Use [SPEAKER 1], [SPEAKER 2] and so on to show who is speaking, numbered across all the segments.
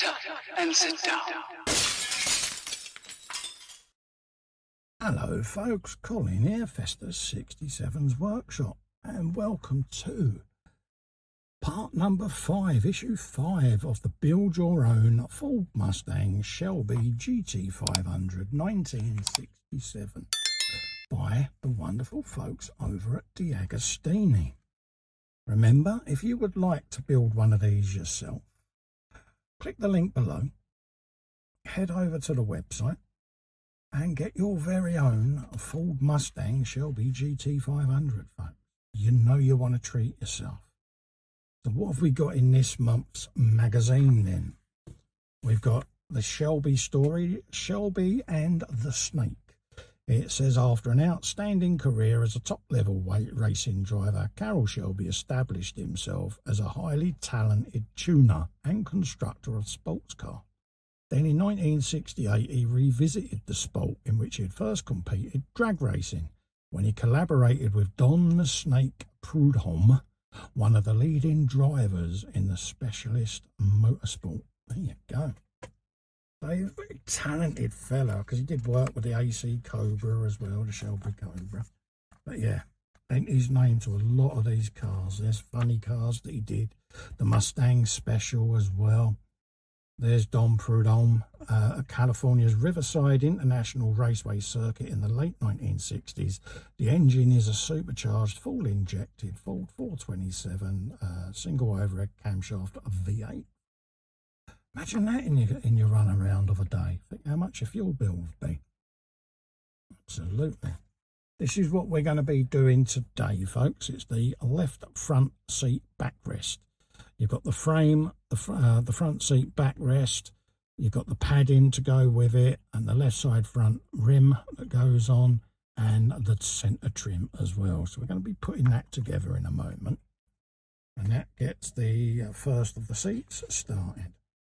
[SPEAKER 1] Shut up and sit down.
[SPEAKER 2] Hello folks, Colin here, Festus 67's Workshop, and welcome to part number 5, issue 5 of the Build Your Own Ford Mustang Shelby GT500 1967 by the wonderful folks over at DeAgostini. Remember, if you would like to build one of these yourself, click the link below, head over to the website and get your very own Ford Mustang Shelby GT500, folks. You know you want to treat yourself. So what have we got in this month's magazine then? We've got the Shelby story, Shelby and the Snake. It says, after an outstanding career as a top-level racing driver, Carroll Shelby established himself as a highly talented tuner and constructor of sports cars. Then in 1968, he revisited the sport in which he had first competed, drag racing, when he collaborated with Don the Snake Prudhomme, one of the leading drivers in the specialist motorsport. There you go. So he's a very talented fellow, because he did work with the AC Cobra as well, the Shelby Cobra. But yeah, lent his name to a lot of these cars. There's funny cars that he did. The Mustang Special as well. There's Don Prudhomme at California's Riverside International Raceway Circuit in the late 1960s. The engine is a supercharged, full-injected Ford 427 single overhead camshaft V8. Imagine that in your run around of a day. Think how much your fuel bill would be. Absolutely. This is what we're going to be doing today, folks. It's the left front seat backrest. You've got the frame, the front seat backrest. You've got the padding to go with it, and the left side front rim that goes on, and the centre trim as well. So we're going to be putting that together in a moment. And that gets the first of the seats started.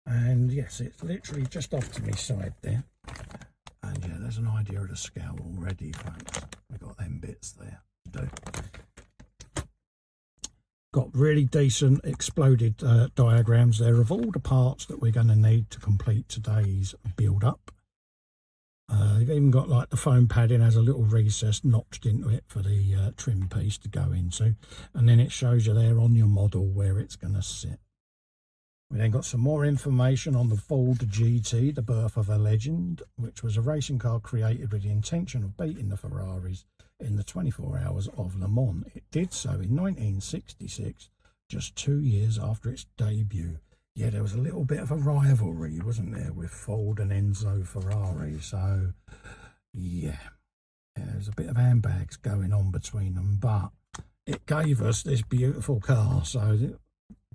[SPEAKER 2] And yes, it's literally just off to my side there. And yeah, there's an idea of the scale already, folks. We've got them bits there to do. Got really decent exploded diagrams there of all the parts that we're going to need to complete today's build up. You've even got like the foam padding has a little recess notched into it for the trim piece to go into. And then it shows you there on your model where it's going to sit. We then got some more information on the Ford GT, the birth of a legend, which was a racing car created with the intention of beating the Ferraris in the 24 Hours of Le Mans. It did so in 1966, just 2 years after its debut. Yeah, there was a little bit of a rivalry, wasn't there, with Ford and Enzo Ferrari. So, yeah, there's a bit of handbags going on between them, but it gave us this beautiful car. So,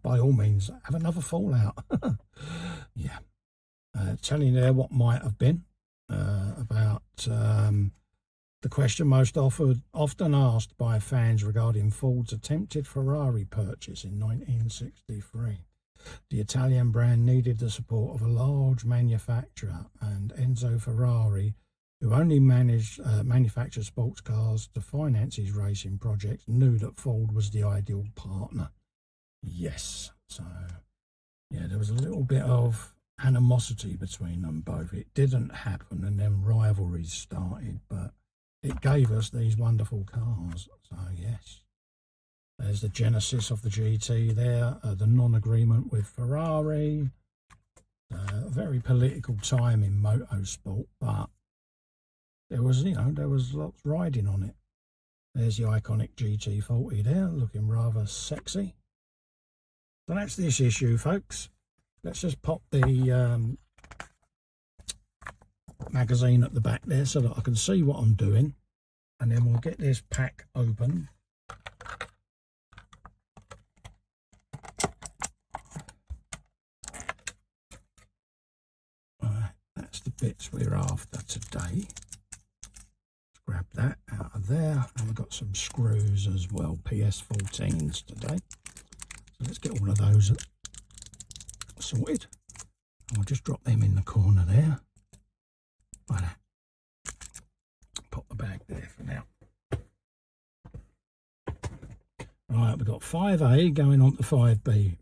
[SPEAKER 2] by all means, have another fallout. Yeah. Telling you there what might have been about the question most often asked by fans regarding Ford's attempted Ferrari purchase in 1963. The Italian brand needed the support of a large manufacturer, and Enzo Ferrari, who only manufactured sports cars to finance his racing projects, knew that Ford was the ideal partner. Yes, so yeah, there was a little bit of animosity between them both. It didn't happen, and then rivalries started, but it gave us these wonderful cars. So yes, there's the genesis of the GT there, the non-agreement with Ferrari, a very political time in motorsport, but there was, there was lots riding on it. There's the iconic GT40 there, looking rather sexy. So that's this issue, folks. Let's just pop the magazine at the back there so that I can see what I'm doing, and then we'll get this pack open. Right, that's the bits we're after today. Let's grab that out of there, and we've got some screws as well, PS14s today. So let's get all of those sorted. I'll just drop them in the corner there. Like that. Pop the bag there for now. Right, we've got 5A going on to 5B.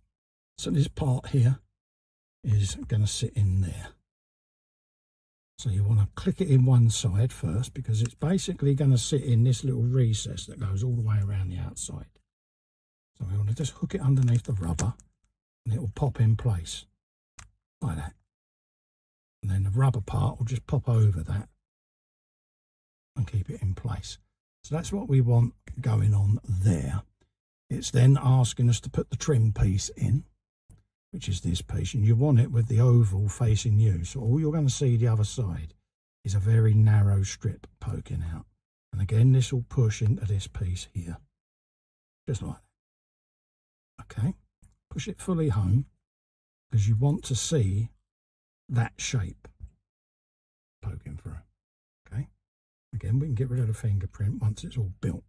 [SPEAKER 2] So this part here is going to sit in there. So you want to click it in one side first, because it's basically going to sit in this little recess that goes all the way around the outside. So we want to just hook it underneath the rubber and it will pop in place like that. And then the rubber part will just pop over that and keep it in place. So that's what we want going on there. It's then asking us to put the trim piece in, which is this piece, and you want it with the oval facing you. So all you're going to see the other side is a very narrow strip poking out. And again, this will push into this piece here, just like that. Okay, push it fully home, because you want to see that shape poking through. Okay, again, we can get rid of the fingerprint once it's all built.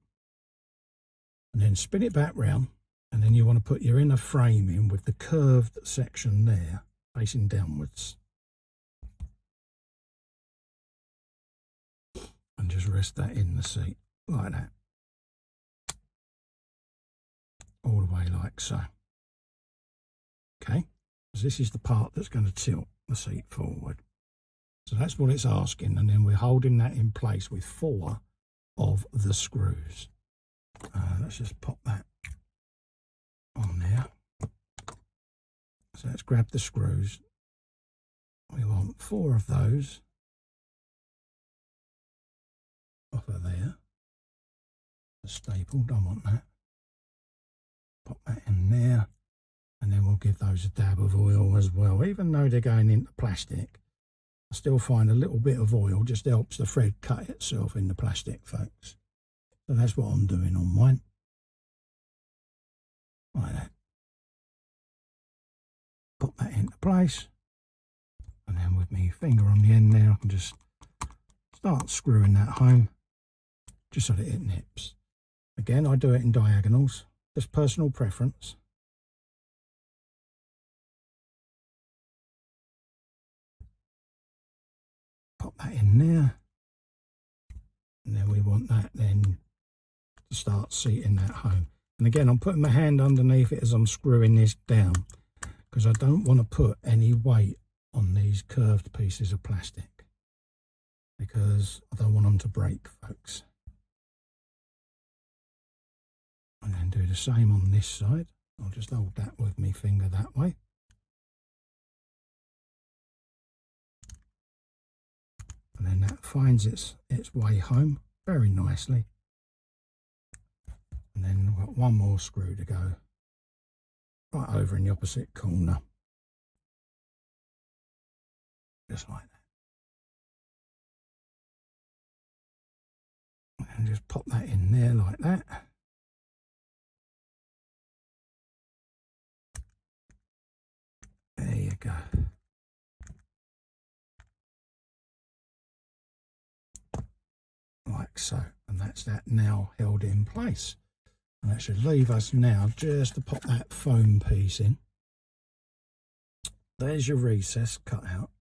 [SPEAKER 2] And then spin it back round, and then you want to put your inner frame in with the curved section there facing downwards. And just rest that in the seat like that. All the way like so. Okay, so this is the part that's going to tilt the seat forward. So that's what it's asking, and then we're holding that in place with 4 of the screws. Let's just pop that on there. So let's grab the screws. We want 4 of those off of there. The staple, don't want that. Pop that in there, and then we'll give those a dab of oil as well. Even though they're going into plastic, I still find a little bit of oil just helps the thread cut itself in the plastic, folks. So that's what I'm doing on mine. Like that. Pop that into place, and then with my finger on the end there, I can just start screwing that home, just so that it nips. Again, I do it in diagonals. Just personal preference. Pop that in there, and then we want that then to start seating that home. And again, I'm putting my hand underneath it as I'm screwing this down, because I don't want to put any weight on these curved pieces of plastic, because I don't want them to break, folks. And then do the same on this side. I'll just hold that with my finger that way. And then that finds its way home very nicely. And then we've got one more screw to go right over in the opposite corner. Just like that. And just pop that in there like that. There you go. Like so. And that's that now held in place. And that should leave us now just to pop that foam piece in. There's your recess cut out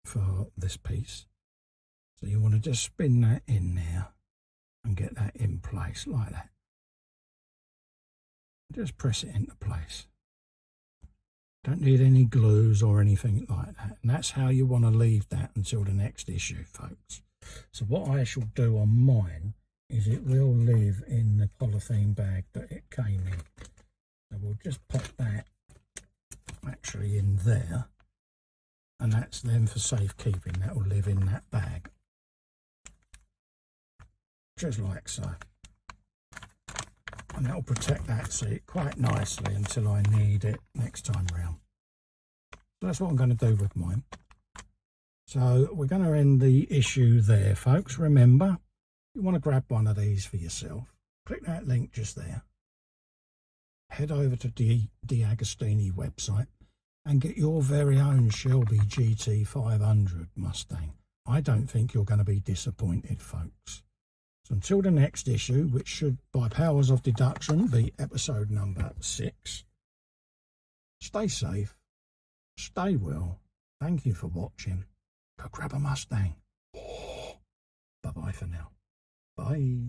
[SPEAKER 2] for this piece. So you want to just spin that in there and get that in place like that. Just press it into place. Don't need any glues or anything like that. And that's how you want to leave that until the next issue, folks. So what I shall do on mine is it will live in the polythene bag that it came in. So we'll just pop that actually in there. And that's then for safekeeping. That will live in that bag. Just like so. And that will protect that seat quite nicely until I need it next time round. So that's what I'm going to do with mine. So we're going to end the issue there, folks. Remember, you want to grab one of these for yourself. Click that link just there. Head over to the DeAgostini website and get your very own Shelby GT500 Mustang. I don't think you're going to be disappointed, folks. So until the next issue, which should, by powers of deduction, be episode number 6, stay safe, stay well, thank you for watching, go grab a Mustang. Bye-bye for now. Bye.